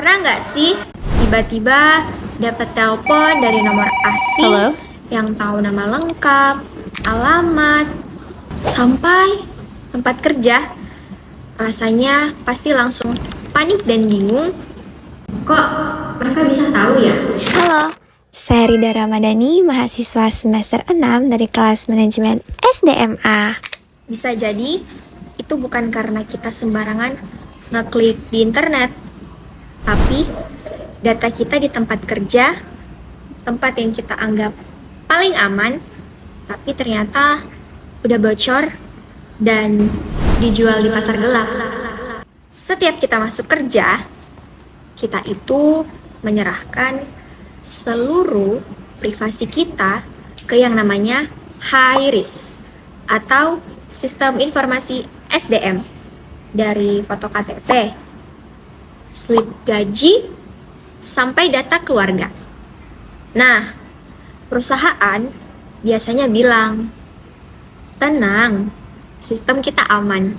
Pernah nggak sih tiba-tiba dapat telepon dari nomor asing Halo? yang tahu nama lengkap, alamat, sampai tempat kerja? Rasanya pasti langsung panik dan bingung. Kok mereka bisa tahu ya? Halo, saya Rida Ramadhani, mahasiswa semester 6 dari kelas manajemen SDMA. Bisa jadi itu bukan karena kita sembarangan ngeklik di internet, tapi data kita di tempat kerja, tempat yang kita anggap paling aman, tapi ternyata udah bocor dan dijual di pasar gelap. Setiap kita masuk kerja, kita itu menyerahkan seluruh privasi kita ke yang namanya high risk atau sistem informasi SDM, dari foto KTP, slip gaji, sampai data keluarga. Nah, perusahaan biasanya bilang, tenang, sistem kita aman.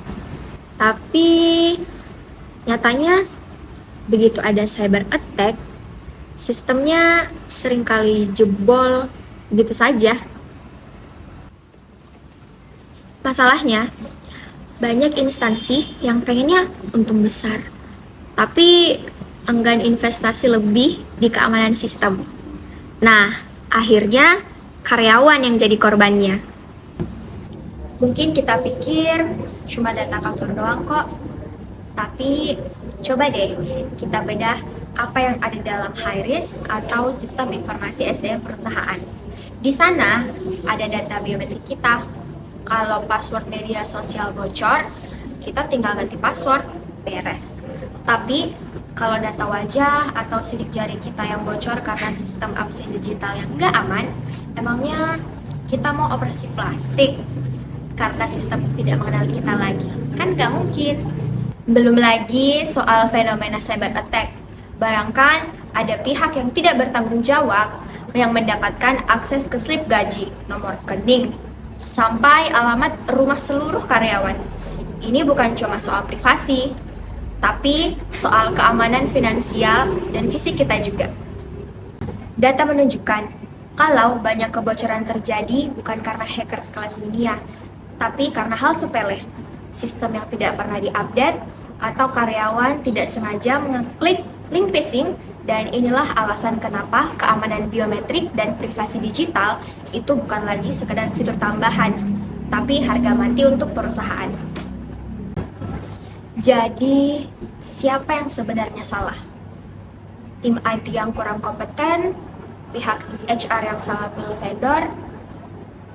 Tapi nyatanya begitu ada cyber attack, sistemnya seringkali jebol begitu saja. Masalahnya, banyak instansi yang pengennya untung besar, tapi enggan investasi lebih di keamanan sistem. Nah, akhirnya karyawan yang jadi korbannya. Mungkin kita pikir cuma data kantor doang kok, tapi coba deh kita bedah apa yang ada dalam high risk atau sistem informasi SDM perusahaan. Di sana ada data biometrik kita. Kalau password media sosial bocor, kita tinggal ganti password, beres. Tapi kalau data wajah atau sidik jari kita yang bocor karena sistem absen digital yang nggak aman, emangnya kita mau operasi plastik karena sistem tidak mengenal kita lagi? Kan nggak mungkin. Belum lagi soal fenomena cyber attack. Bayangkan ada pihak yang tidak bertanggung jawab yang mendapatkan akses ke slip gaji, nomor rekening, sampai alamat rumah seluruh karyawan. Ini bukan cuma soal privasi, tapi soal keamanan finansial dan fisik kita juga. Data menunjukkan kalau banyak kebocoran terjadi bukan karena hacker sekelas dunia, tapi karena hal sepele, sistem yang tidak pernah diupdate, atau karyawan tidak sengaja mengeklik link phishing. Dan inilah alasan kenapa keamanan biometrik dan privasi digital itu bukan lagi sekedar fitur tambahan, tapi harga mati untuk perusahaan. Jadi, siapa yang sebenarnya salah? Tim IT yang kurang kompeten, pihak HR yang salah pilih vendor,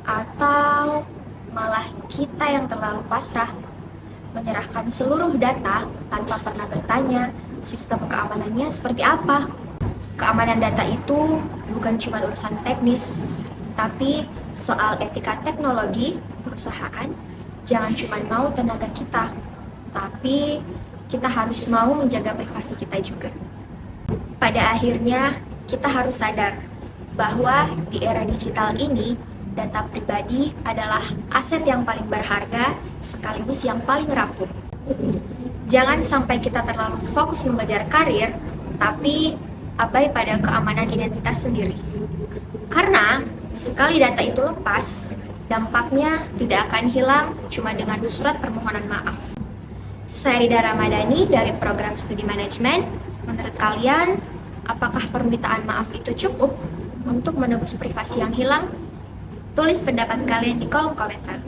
atau malah kita yang terlalu pasrah menyerahkan seluruh data tanpa pernah bertanya sistem keamanannya seperti apa. Keamanan data itu bukan cuma urusan teknis, tapi soal etika teknologi perusahaan. Jangan cuma mau tenaga kita, tapi kita harus mau menjaga privasi kita juga. Pada akhirnya, kita harus sadar bahwa di era digital ini, data pribadi adalah aset yang paling berharga sekaligus yang paling rapuh. Jangan sampai kita terlalu fokus mengejar karir, tapi abai pada keamanan identitas sendiri. Karena sekali data itu lepas, dampaknya tidak akan hilang cuma dengan surat permohonan maaf. Saya Rida Ramadhani dari program studi manajemen. Menurut kalian, apakah permintaan maaf itu cukup untuk menebus privasi yang hilang? Tulis pendapat kalian di kolom komentar.